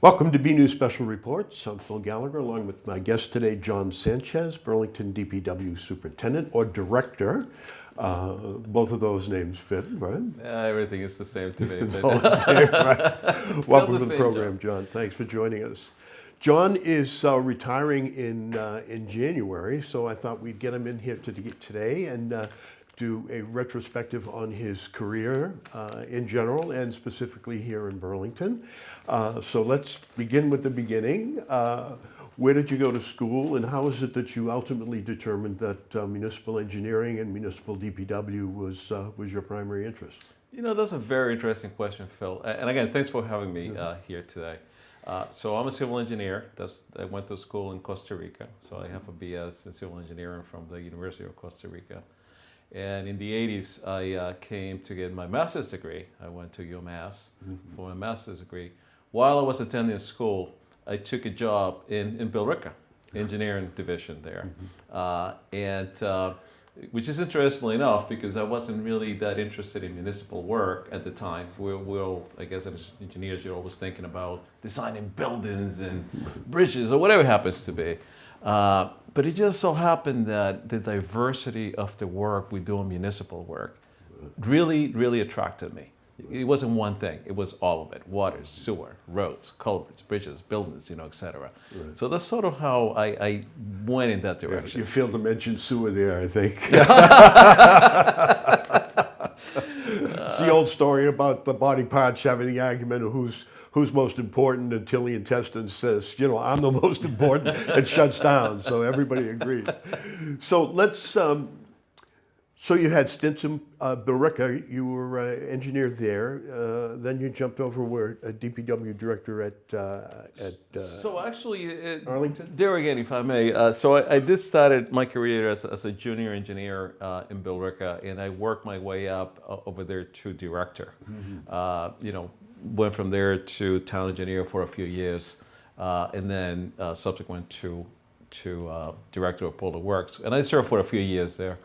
Welcome to BNEWS Special Reports. I'm Phil Gallagher, along with my guest today, John Sanchez, Burlington DPW Superintendent or Director. Both of those names fit, right? Everything is the same to me. It's all the same, right? Welcome to the program, job. John. Thanks for joining us. John is retiring in January, so I thought we'd get him in here today and do a retrospective on his career in general and specifically here in Burlington. So let's begin with the beginning. Where did you go to school, and how is it that you ultimately determined that municipal engineering and municipal DPW was your primary interest? You know, that's a very interesting question, Phil. And again, thanks for having me here today. So I'm a civil engineer. I went to school in Costa Rica. So I have a BS in civil engineering from the University of Costa Rica. And in the 80s, I came to get my master's degree. I went to UMass for my master's degree. While I was attending school, I took a job in Billerica, engineering division there. Which is interestingly enough, because I wasn't really that interested in municipal work at the time. I guess as engineers, you're always thinking about designing buildings and bridges or whatever it happens to be. But it just so happened that the diversity of the work we do in municipal work really, really attracted me. It wasn't one thing, it was all of it. Water, sewer, roads, culverts, bridges, buildings, et cetera. Right. So that's sort of how I went in that direction. Yeah, you failed to mention sewer there, I think. It's the old story about the body parts having the argument of who's most important until the intestine says, I'm the most important, and shuts down. So everybody agrees. So let's, so you had stints in Billerica, you were engineer there, then you jumped over where a DPW director at So actually, Arlington? There again, if I may, so I did started my career as a junior engineer in Billerica, and I worked my way up over there to director. Went from there to town engineer for a few years, and then subsequent to director of Public Works. And I served for a few years there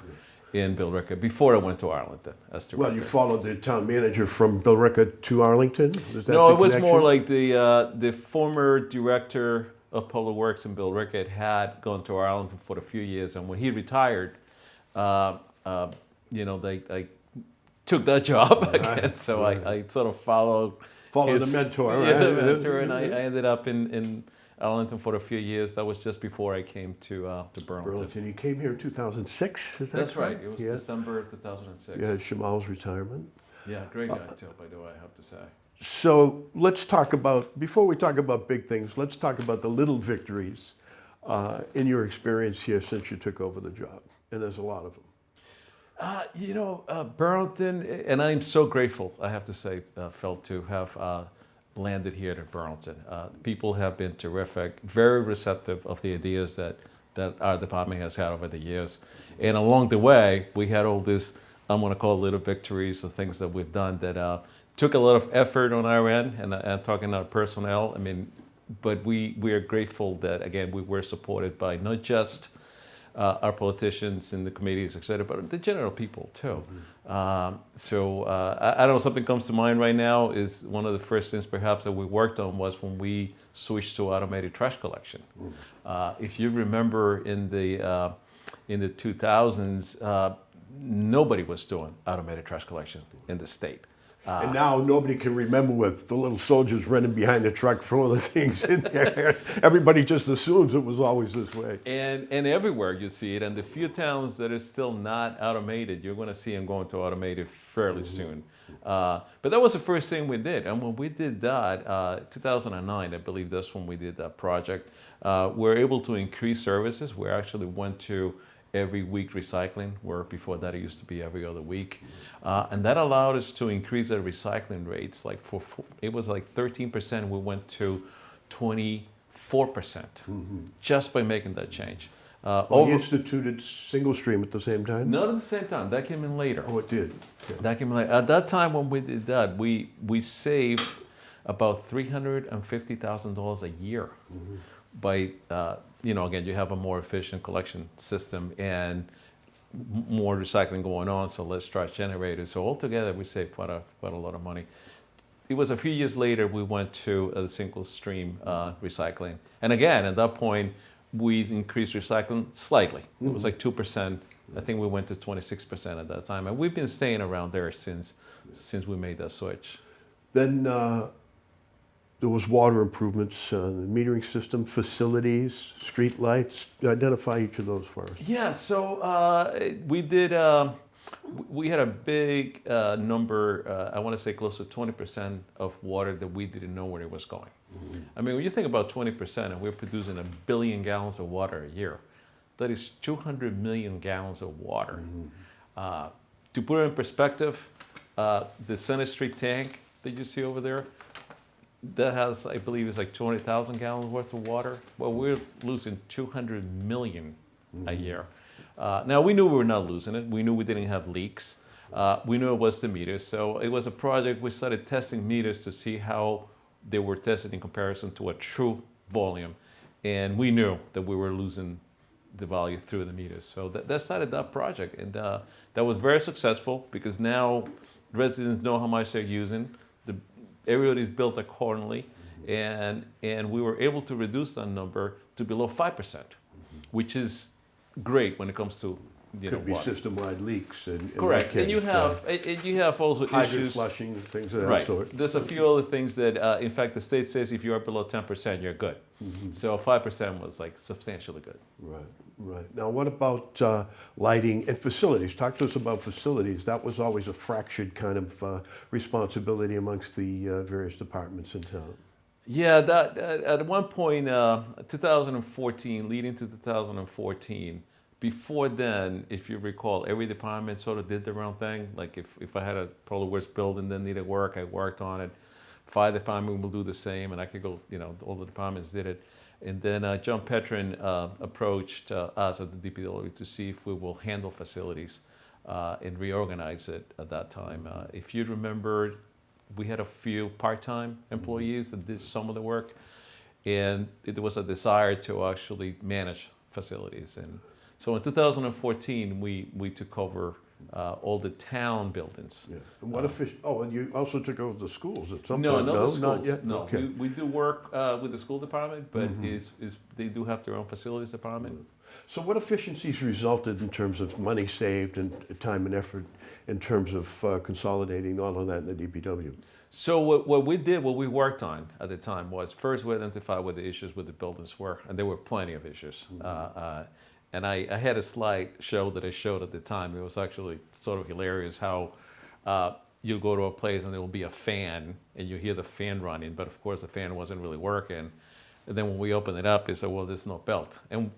in Billerica before I went to Arlington as director. Well, you followed the town manager from Billerica to Arlington? No, it was more like the former director of Public Works in Billerica had gone to Arlington for a few years, and when he retired, they took that job again. So I sort of followed the mentor, right? The mentor, and I ended up in Arlington for a few years. That was just before I came to Burlington. You came here in 2006, is that That's right. It was December 2006. Yeah, Shamal's retirement. Yeah, great guy too, by the way, I have to say. So let's talk about, before we talk about big things, let's talk about the little victories in your experience here since you took over the job. And there's a lot of them. Burlington, and I'm so grateful, I have to say, Phil, to have landed here in Burlington. People have been terrific, very receptive of the ideas that our department has had over the years. And along the way, we had all this, I'm going to call little victories or things that we've done that took a lot of effort on our end, and I'm talking about personnel. But we are grateful that, again, we were supported by not just our politicians in the committees, et cetera, but the general people too. I don't know, something comes to mind right now is one of the first things perhaps that we worked on was when we switched to automated trash collection. If you remember in the 2000s, nobody was doing automated trash collection in the state. And now nobody can remember with the little soldiers running behind the truck throwing the things in there. Everybody just assumes it was always this way. And everywhere you see it, and the few towns that are still not automated, you're going to see them going to automated fairly soon. But that was the first thing we did. And when we did that, 2009, I believe that's when we did that project, we were able to increase services. We actually went to every week recycling, where before that it used to be every other week. And that allowed us to increase our recycling rates. It was like 13%, we went to 24% just by making that change. You instituted single stream at the same time? Not at the same time, that came in later. Oh, it did? Yeah. That came in later. At that time when we did that, we saved about $350,000 a year by, again, you have a more efficient collection system and more recycling going on, so less trash generators. So altogether, we saved quite a lot of money. it was a few years later we went to a single stream recycling. And again, at that point, we increased recycling slightly. It was like 2%. I think we went to 26% at that time. And we've been staying around there since we made that switch. Then there was water improvements, the metering system, facilities, street lights. Identify each of those for us. Yeah, so we did, we had a big number, I want to say close to 20% of water that we didn't know where it was going. I mean, when you think about 20% and we're producing 1 billion gallons of water a year, that is 200 million gallons of water. To put it in perspective, the Senate Street tank that you see over there, that has, I believe, it's like 200,000 gallons worth of water. Well, we're losing 200 million a year. Now, we knew we were not losing it. We knew we didn't have leaks. We knew it was the meters. So it was a project. We started testing meters to see how they were tested in comparison to a true volume. And we knew that we were losing the value through the meters. So that started that project. And that was very successful because now residents know how much they're using. Everybody's built accordingly. And we were able to reduce that number to below 5%, which is great when it comes to Could be water. system-wide leaks. In Correct. that case, And you have also hydrant issues. flushing, things of that Right. sort. There's a few other things that, in fact, the state says if you are below 10%, you're good. So 5% was like substantially good. Right, right. Now, what about lighting and facilities? Talk to us about facilities. That was always a fractured kind of responsibility amongst the various departments in town. Yeah, that at one point, 2014, leading to 2014, before then, if you recall, every department sort of did their own thing. Like if I had a Public Works building that needed work, I worked on it. Fire department will do the same, and I could go, all the departments did it. And then John Petrin approached us at the DPW to see if we will handle facilities and reorganize it at that time. If you remember, we had a few part-time employees that did some of the work, and there was a desire to actually manage facilities. And so in 2014, we took over all the town buildings. Yeah. And what and you also took over the schools at some No, point? not the schools. Not yet? No, Okay. we do work with the school department, but they do have their own facilities department. So what efficiencies resulted in terms of money saved and time and effort in terms of consolidating all of that in the DPW? So what we worked on at the time was first we identified what the issues with the buildings were, and there were plenty of issues. And I had a slide show that I showed at the time. It was actually sort of hilarious how you'll go to a place and there will be a fan and you hear the fan running, but of course the fan wasn't really working. And then when we open it up, they said, well, there's no belt. And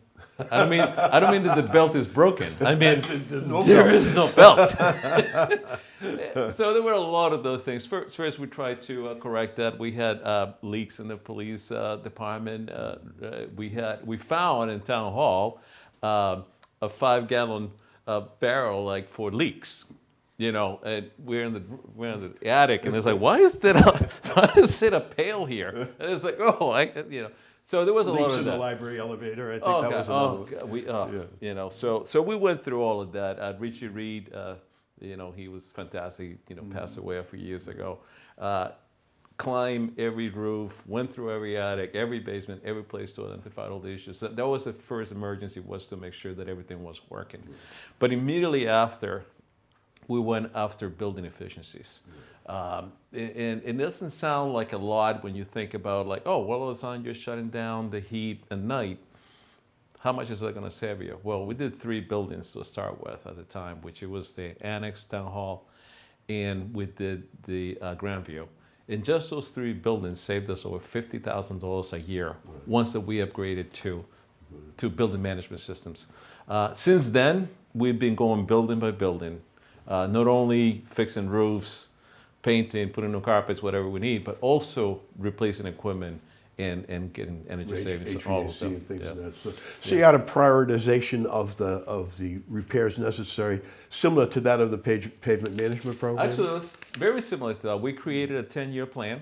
I don't mean that the belt is broken. I mean, there is no belt. So there were a lot of those things. First we tried to correct that. We had leaks in the police department. We found in town hall a 5-gallon barrel like for leaks. And we're in the attic, and it's like, why is it a pail here? And it's like, So there was a lot Leaks of in that. the library elevator, I think that was another one. So we went through all of that. Richie Reed, he was fantastic. Passed away a few years ago. Climbed every roof, went through every attic, every basement, every place to identify all the issues. That was the first emergency, was to make sure that everything was working. But immediately after, we went after building efficiencies. And it doesn't sound like a lot when you think about like, oh, well, all of a sudden you're shutting down the heat at night. How much is that going to save you? Well, we did 3 buildings to start with at the time, which it was the Annex Town Hall, and we did the Grandview. And just those 3 buildings saved us over $50,000 a year once that we upgraded to building management systems. Since then, we've been going building by building, not only fixing roofs, painting, putting new carpets, whatever we need, but also replacing equipment and getting energy savings and all of them. And things like that. So you had a prioritization of the repairs necessary, similar to that of the pavement management program? Actually, it was very similar to that. We created a 10-year plan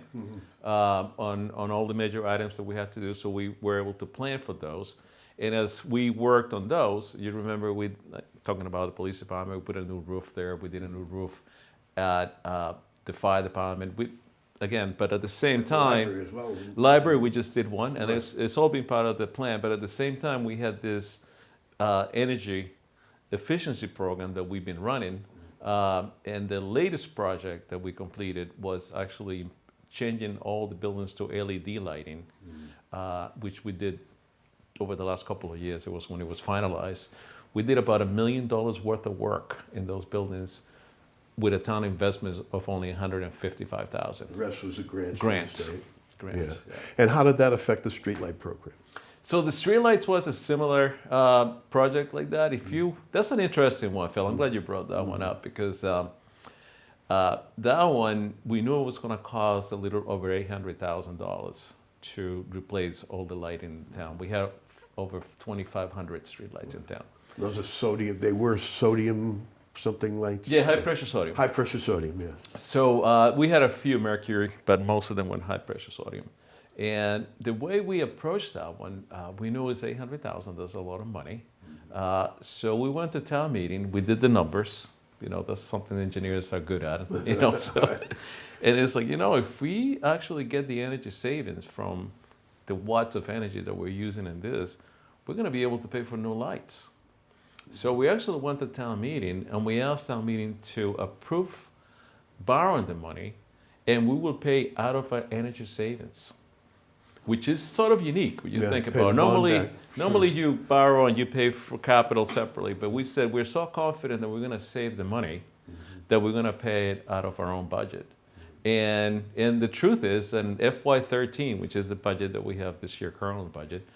on all the major items that we had to do, so we were able to plan for those. And as we worked on those, you remember talking about the police department, we put a new roof there. We did a new roof at the fire department. again, but at the same The time, library as well. library, we just did one, and Right. it's all been part of the plan. But at the same time, we had this energy efficiency program that we've been running. And the latest project that we completed was actually changing all the buildings to LED lighting, which we did over the last couple of years. It was when it was finalized. We did about $1 million worth of work in those buildings with a town investment of only $155,000. The rest was a grant. from the Grants. state. Grants. Yeah. And how did that affect the streetlight program? So the streetlights was a similar project like that. That's an interesting one, Phil. I'm glad you brought that one up because that one we knew it was going to cost a little over $800,000 to replace all the lighting in town. We have over 2,500 streetlights in town. Those are sodium. They were sodium something like. Yeah, high pressure sodium. High pressure sodium. Yeah. So we had a few mercury, but most of them were high pressure sodium. And the way we approached that one, we knew it was $800,000. That's a lot of money. So we went to town meeting. We did the numbers. That's something engineers are good at. So, and it's like, if we actually get the energy savings from the watts of energy that we're using in this, we're going to be able to pay for new lights. So we actually went to town meeting and we asked town meeting to approve borrowing the money, and we will pay out of our energy savings, which is sort of unique when you think pay about it. the bond back. Normally you borrow and you pay for capital separately, but we said we're so confident that we're going to save the money that we're going to pay it out of our own budget. And the truth is, in FY13, which is the budget that we have this year, current budget,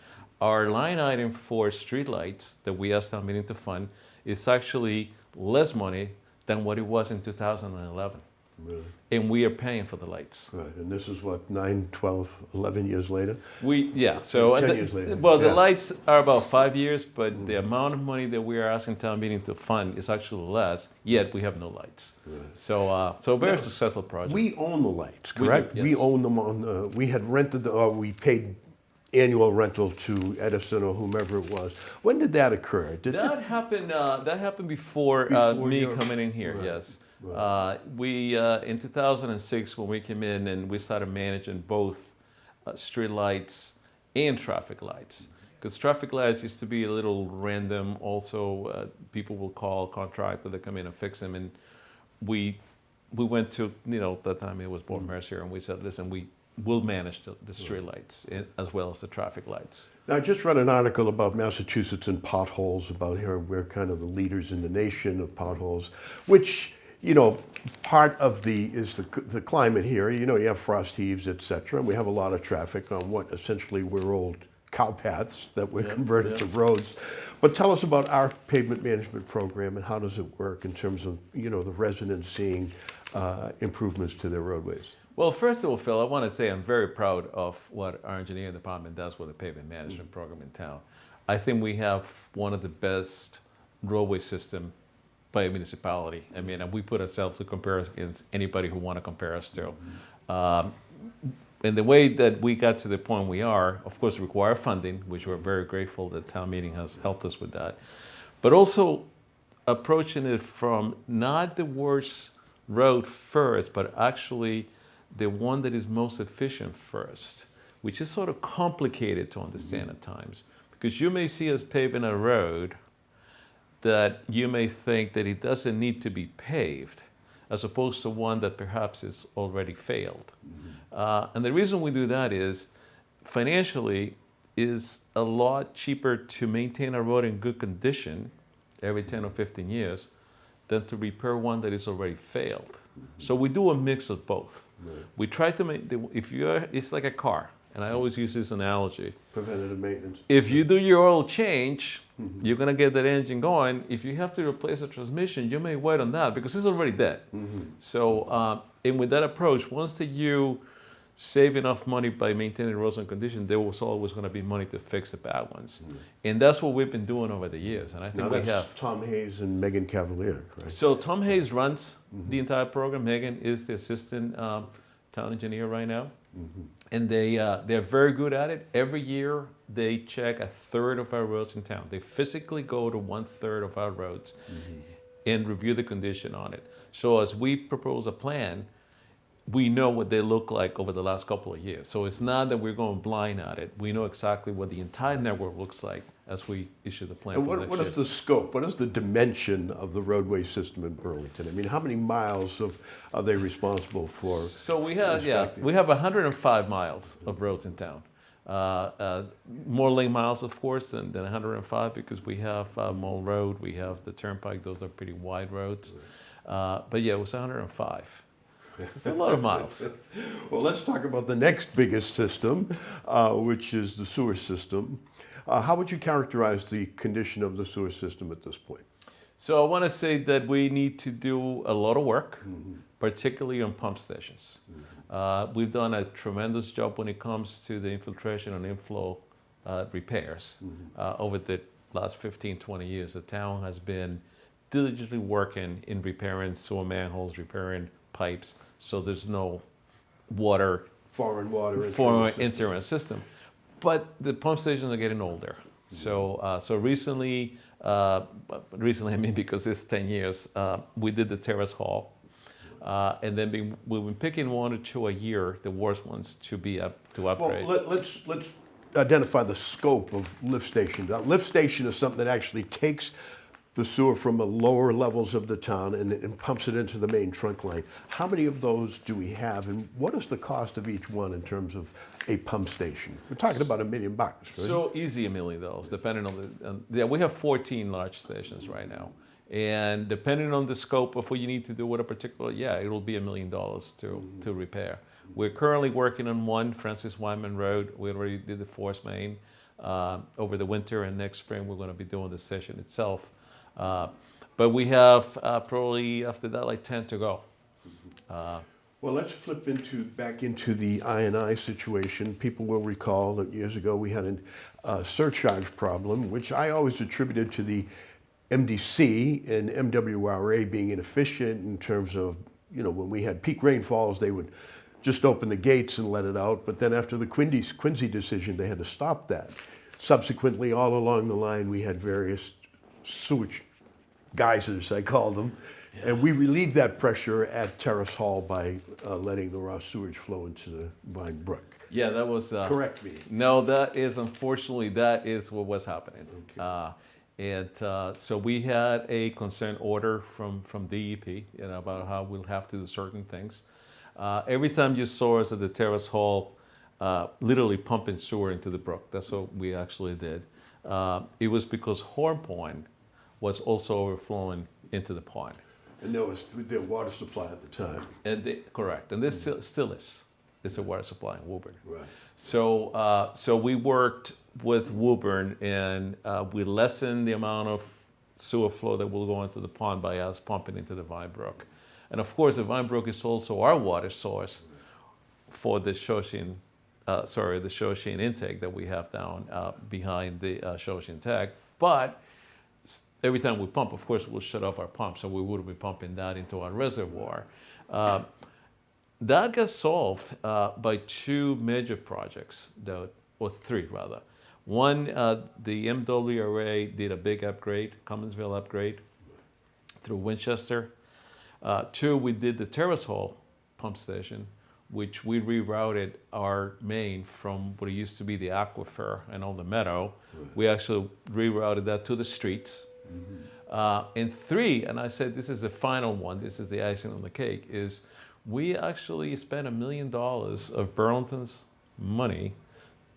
our line item for streetlights that we asked town meeting to fund is actually less money than what it was in 2011. Really? And we are paying for the lights. Right. And this is what, 9, 12, 11 years later? So 10 years later. Well, the Yeah. lights are about 5 years, but the amount of money that we are asking town meeting to fund is actually less, yet we have no lights. Right. So a very successful project. We own the lights, We do, correct? yes. We own them on, we had rented, we paid annual rental to Edison or whomever it was. When did that occur? That happened before, Before me your- coming in here. Right, Yes, right. we in 2006 when we came in and we started managing both street lights and traffic lights, because traffic lights used to be a little random. Also, people will call a contractor to come in and fix them, and we went to that time it was Board Mercier, and we said, listen, we'll manage the street lights as well as the traffic lights. Now, I just read an article about Massachusetts and potholes, about here we're kind of the leaders in the nation of potholes, which, part of the climate here. You have frost heaves, et cetera, and we have a lot of traffic on what essentially were old cow paths that were converted to roads. But tell us about our pavement management program and how does it work in terms of, the residents seeing improvements to their roadways. Well, first of all, Phil, I want to say I'm very proud of what our engineering department does with the pavement management program in town. I think we have one of the best roadway system by a municipality. I mean, and we put ourselves to compare against anybody who want to compare us to. And the way that we got to the point we are, of course, require funding, which we're very grateful that town meeting has helped us with that. But also approaching it from not the worst road first, but actually the one that is most efficient first, which is sort of complicated to understand at times. Because you may see us paving a road that you may think that it doesn't need to be paved, as opposed to one that perhaps is already failed. And the reason we do that is, financially, is a lot cheaper to maintain a road in good condition every 10 or 15 years than to repair one that is already failed. So we do a mix of both. Right. We try to make, it's like a car, and I always use this analogy. Preventative maintenance. If you do your oil change, you're gonna get that engine going. If you have to replace a transmission, you may wait on that because it's already dead. So, and with that approach, once that you save enough money by maintaining roads and condition, there was always gonna be money to fix the bad ones. And that's what we've been doing over the years, and I think Now we that's have. Tom Hayes and Megan Cavalier, correct? So Tom Hayes runs the entire program. Megan is the assistant town engineer right now. And they're very good at it. Every year they check a third of our roads in town. They physically go to 1/3 of our roads and review the condition on it. So as we propose a plan, we know what they look like over the last couple of years. So it's not that we're going blind at it. We know exactly what the entire network looks like as we issue the plan And for next what year. is the scope? What is the dimension of the roadway system in Burlington? I mean, how many miles are they responsible for? So we have, inspecting? we have 105 miles of roads in town. More lane miles, of course, than 105 because we have Mole Road, we have the Turnpike. Those are pretty wide roads. But yeah, it was 105. It's a lot of miles. Well, let's talk about the next biggest system, which is the sewer system. How would you characterize the condition of the sewer system at this point? So I want to say that we need to do a lot of work, particularly on pump stations. We've done a tremendous job when it comes to the infiltration and inflow repairs. Over the last 15, 20 years, the town has been diligently working in repairing sewer manholes, repairing pipes, so there's no water Foreign water entering the system. But the pump stations are getting older. So recently, I mean because it's 10 years, we did the terrace hall. And then we've been picking 1 or 2 a year, the worst ones, to upgrade. Well, let's identify the scope of lift station. A lift station is something that actually takes the sewer from the lower levels of the town and pumps it into the main trunk line. How many of those do we have, and what is the cost of each one in terms of a pump station? We're talking about $1 million, right? So easy $1 million, depending on the. We have 14 large stations right now, and depending on the scope of what you need to do with a particular, it'll be $1 million to repair. We're currently working on one, Francis Wyman Road. We already did the force main over the winter, and next spring we're going to be doing the station itself. But we have probably after that like 10 to go. Well, let's flip back into the I&I situation. People will recall that years ago we had a surcharge problem, which I always attributed to the MDC and MWRA being inefficient in terms of, when we had peak rainfalls, they would just open the gates and let it out. But then after the Quincy decision, they had to stop that. Subsequently, all along the line, we had various sewage geysers, I called them. Yeah. And we relieved that pressure at Terrace Hall by letting the raw sewage flow into the Vine Brook. Yeah, that was... Correct me. No, unfortunately, that is what was happening. Okay. So we had a consent order from DEP about how we'll have to do certain things. Every time you saw us at the Terrace Hall, literally pumping sewer into the brook, that's what we actually did. It was because Horn Point was also overflowing into the pond. And there was their water supply at the time. Correct, and this still is. It's a water supply in Woburn. Right. So we worked with Woburn, and we lessened the amount of sewer flow that will go into the pond by us pumping into the Vine Brook. And of course, the Vine Brook is also our water source for the Shoshin intake that we have down behind the Shoshin Tech. But every time we pump, of course, we'll shut off our pump, so we would be pumping that into our reservoir. That got solved by 2 major projects, or 3 rather. One, the MWRA did a big upgrade, Commonsville upgrade through Winchester. 2, we did the Terrace Hall pump station, which we rerouted our main from what used to be the aquifer and on the meadow. We actually rerouted that to the streets. And 3, and I said this is the final one, this is the icing on the cake, is we actually spent $1 million of Burlington's money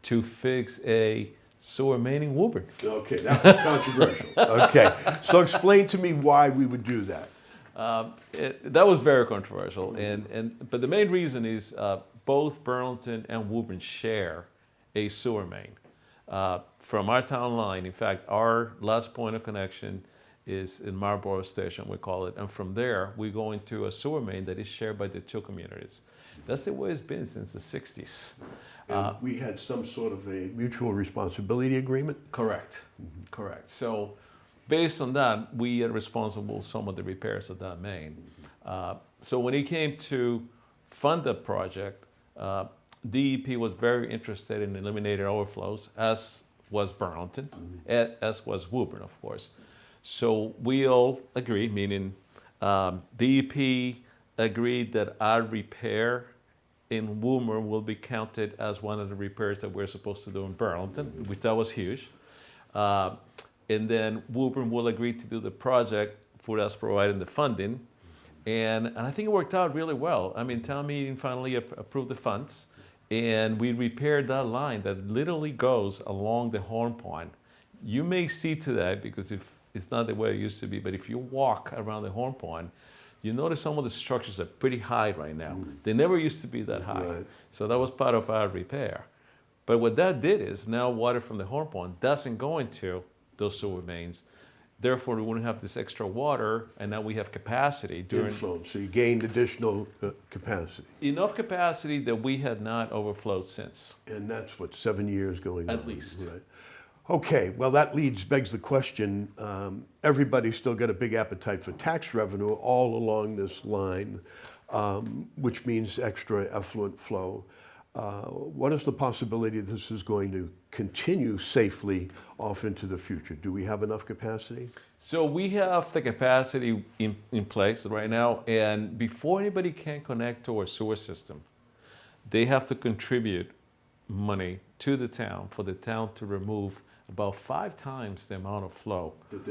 to fix a sewer main in Woburn. Okay, that was controversial. Okay, so explain to me why we would do that. That was very controversial, but the main reason is both Burlington and Woburn share a sewer main from our town line. In fact, our last point of connection is in Marlborough Station, we call it, and from there we go into a sewer main that is shared by the 2 communities. That's the way it's been since the 60s. And we had some sort of a mutual responsibility agreement? Correct, correct. So based on that, we are responsible for some of the repairs of that main. So when it came to fund the project, DEP was very interested in eliminating overflows, as was Burlington, as was Woburn, of course. So we all agreed, meaning DEP, agreed that our repair in Woburn will be counted as one of the repairs that we're supposed to do in Burlington, which that was huge. And then Woburn will agree to do the project for us providing the funding. And I think it worked out really well. I mean, town meeting finally approved the funds, and we repaired that line that literally goes along the horn pond. You may see today, because if it's not the way it used to be, but if you walk around the horn pond, you notice some of the structures are pretty high right now. They never used to be that high. Right. So that was part of our repair. But what that did is now water from the horn pond doesn't go into those sewer mains. Therefore, we wouldn't have this extra water, and now we have capacity during Inflow, so you gained additional capacity. enough capacity that we had not overflowed since. And that's what, 7 years going on? At least. Right. Okay, well, that begs the question, everybody's still got a big appetite for tax revenue all along this line, which means extra effluent flow. What is the possibility this is going to continue safely off into the future? Do we have enough capacity? So we have the capacity in place right now, and before anybody can connect to our sewer system, they have to contribute money to the town for the town to remove about 5 times the amount of flow That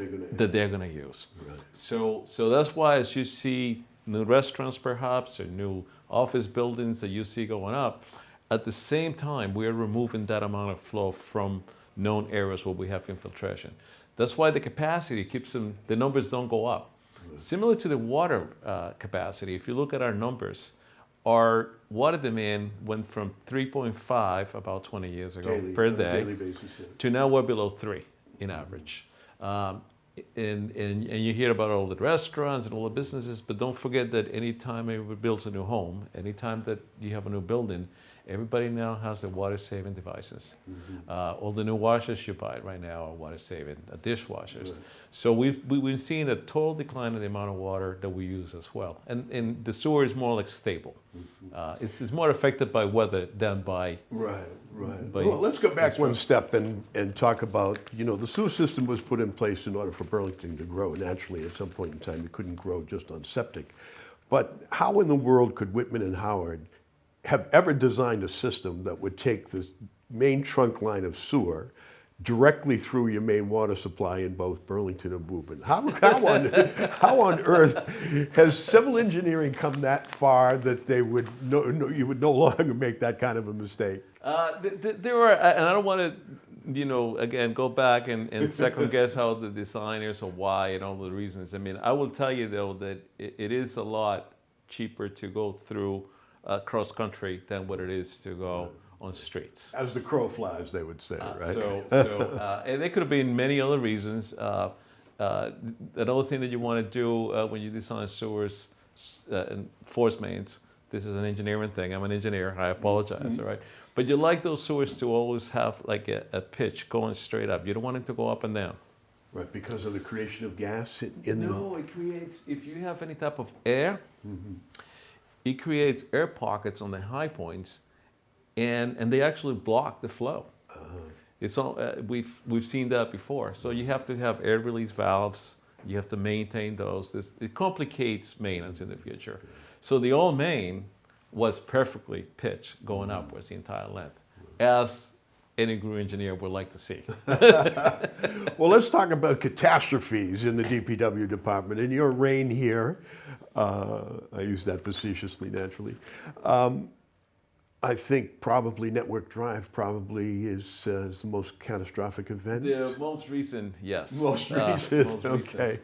they're going to use. Right. So that's why, as you see new restaurants perhaps, or new office buildings that you see going up, at the same time, we are removing that amount of flow from known areas where we have infiltration. That's why the capacity keeps them, the numbers don't go up. Similar to the water capacity, if you look at our numbers, our water demand went from 3.5 about 20 years ago Daily, per on a day daily basis, yeah. to now we're below 3 in average. And you hear about all the restaurants and all the businesses, but don't forget that anytime anybody builds a new home, anytime that you have a new building, everybody now has the water-saving devices. All the new washers you buy right now are water-saving, dishwashers. Right. So we've seen a total decline in the amount of water that we use as well. And the sewer is more like stable. It's more affected by weather than by... Right, right. But Well, let's go back one step and talk about, the sewer system was put in place in order for Burlington to grow naturally. At some point in time, it couldn't grow just on septic. But how in the world could Whitman and Howard have ever designed a system that would take this main trunk line of sewer directly through your main water supply in both Burlington and Woburn? How on earth has civil engineering come that far that they would you would no longer make that kind of a mistake? There are, and I don't want to, again, go back and second guess how the designers or why and all the reasons. I mean, I will tell you though that it is a lot cheaper to go through cross country than what it is to go on streets. As the crow flies, they would say, right? And there could have been many other reasons. Another thing that you want to do when you design sewers and force mains, this is an engineering thing. I'm an engineer. I apologize, all right? But you like those sewers to always have like a pitch going straight up. You don't want it to go up and down. Right, because of the creation of gas it creates, if you have any type of air, it creates air pockets on the high points, and they actually block the flow. It's all, we've seen that before. So you have to have air release valves. You have to maintain those. It complicates maintenance in the future. So the old main was perfectly pitched going upwards the entire length, as any good engineer would like to see. Well, let's talk about catastrophes in the DPW department. In your reign here, I use that facetiously, naturally. I think probably Network Drive is the most catastrophic event. The most recent, yes. Most recent, okay.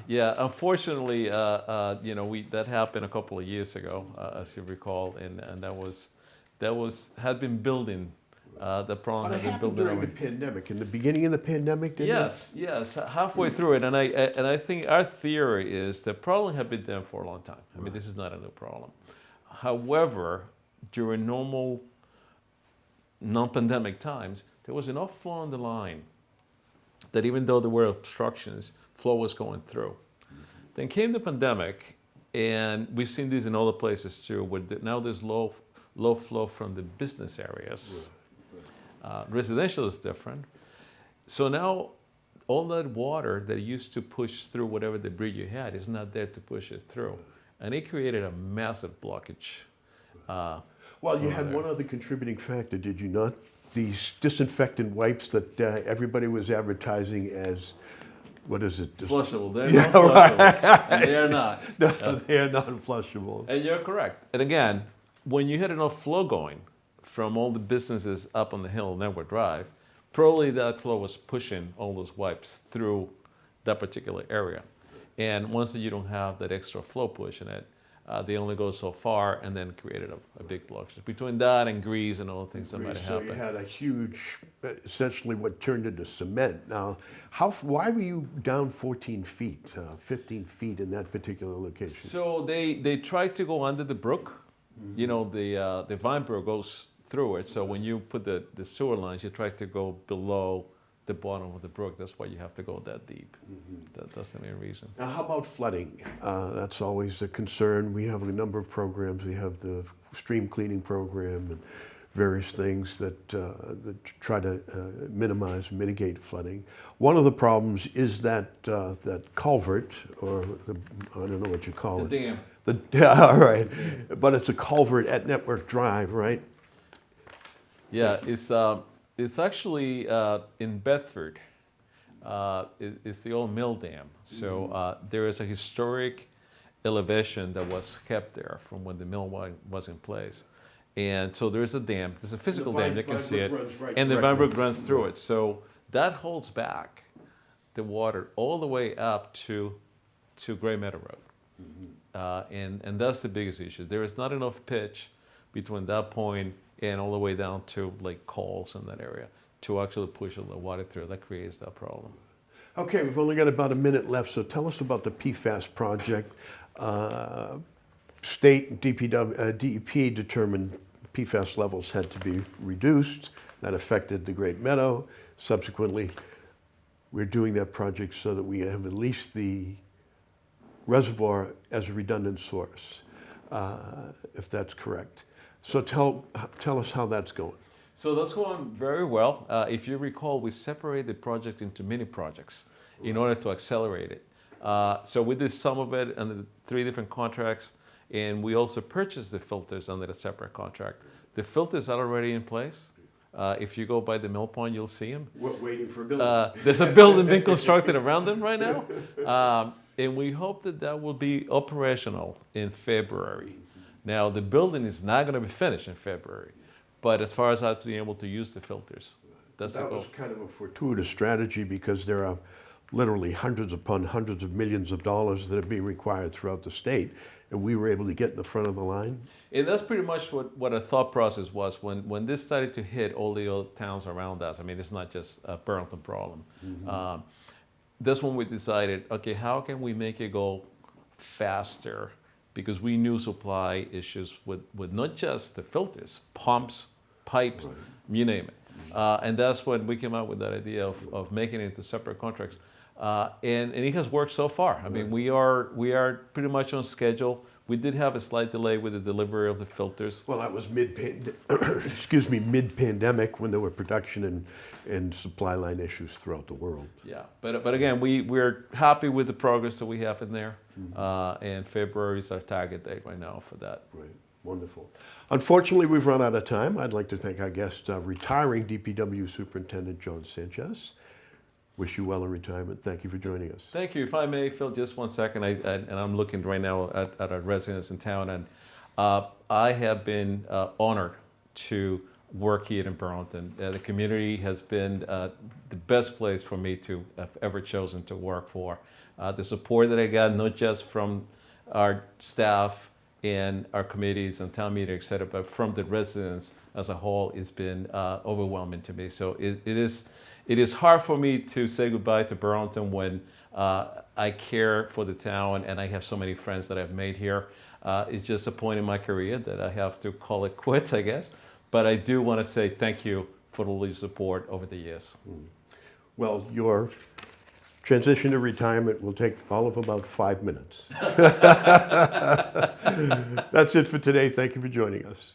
Yeah, unfortunately, that happened a couple of years ago, as you recall, and that had been building. The problem But it had been happened building during over. the pandemic. In the beginning of the pandemic, didn't it? Yes, halfway through it, and I think our theory is the problem had been there for a long time. I mean, this is not a new problem. However, during normal non-pandemic times, there was enough flow on the line that even though there were obstructions, flow was going through. Then came the pandemic, and we've seen this in other places too, where now there's low flow from the business areas. Residential is different. So now all that water that used to push through whatever debris you had is not there to push it through. and it created a massive blockage. Well, you had one other contributing factor, did you not? These disinfectant wipes that everybody was advertising as, what is it? Flushable. They're Yeah, not flushable. And they're not. No, they are not flushable. And you're correct. And again, when you had enough flow going from all the businesses up on the hill, Network Drive, probably that flow was pushing all those wipes through that particular area. And once you don't have that extra flow pushing it, they only go so far, and then created a big blockage. Between that and grease and all the things that might have So happened. you had a huge, essentially what turned into cement. Now, why were you down 14 feet, 15 feet in that particular location? So they tried to go under the brook. You know, the Vine Brook goes through it. So when you put the sewer lines, you try to go below the bottom of the brook. That's why you have to go that deep. That's the main reason. Now, how about flooding? That's always a concern. We have a number of programs. We have the stream cleaning program and various things that try to minimize and mitigate flooding. One of the problems is that culvert, or I don't know what you call it. The dam. Yeah, all right. But it's a culvert at Network Drive, right? Yeah, it's actually in Bedford. It's the old mill dam. So there is a historic elevation that was kept there from when the mill was in place. And so there is a dam. There's a physical dam, you can see it. And the Vine Brook runs through it. So that holds back the water all the way up to Gray Meadow Road. And that's the biggest issue. There is not enough pitch between that point and all the way down to like Coles in that area to actually push the water through. That creates that problem. Okay, we've only got about a minute left, so tell us about the PFAS project. State DEP determined PFAS levels had to be reduced. That affected the Great Meadow. Subsequently, we're doing that project so that we have at least the reservoir as a redundant source, if that's correct. So tell us how that's going. So that's going very well. If you recall, we separated the project into mini projects in order to accelerate it. So we did some of it under 3 different contracts, and we also purchased the filters under a separate contract. The filters are already in place. If you go by the mill pond, you'll see them. We're waiting for a building. There's a building being constructed around them right now. And we hope that will be operational in February. Now, the building is not going to be finished in February, but as far as us being able to use the filters, that's the That goal. was kind of a fortuitous strategy because there are literally hundreds upon hundreds of millions of dollars that are being required throughout the state, and we were able to get in the front of the line. And that's pretty much what our thought process was when this started to hit all the other towns around us. I mean, it's not just a Burlington problem. That's when we decided, okay, how can we make it go faster? Because we knew supply issues with not just the filters, pumps, pipes, you name it. And that's when we came out with that idea of making it into separate contracts. And it has worked so far. I mean, we are pretty much on schedule. We did have a slight delay with the delivery of the filters. Well, that was mid-pandemic when there were production and supply line issues throughout the world. Yeah, but again, we're happy with the progress that we have in there. And February is our target date right now for that. Right, wonderful. Unfortunately, we've run out of time. I'd like to thank our guest, retiring DPW Superintendent John Sanchez. Wish you well in retirement. Thank you for joining us. Thank you. If I may, Phil, just one second. And I'm looking right now at our residents in town, and I have been honored to work here in Burlington. The community has been the best place for me to have ever chosen to work for. The support that I got, not just from our staff and our committees and town meeting, et cetera, but from the residents as a whole, has been overwhelming to me. So it is hard for me to say goodbye to Burlington when I care for the town and I have so many friends that I've made here. It's just a point in my career that I have to call it quits, I guess. But I do want to say thank you for all your support over the years. Well, your transition to retirement will take all of about 5 minutes. That's it for today. Thank you for joining us.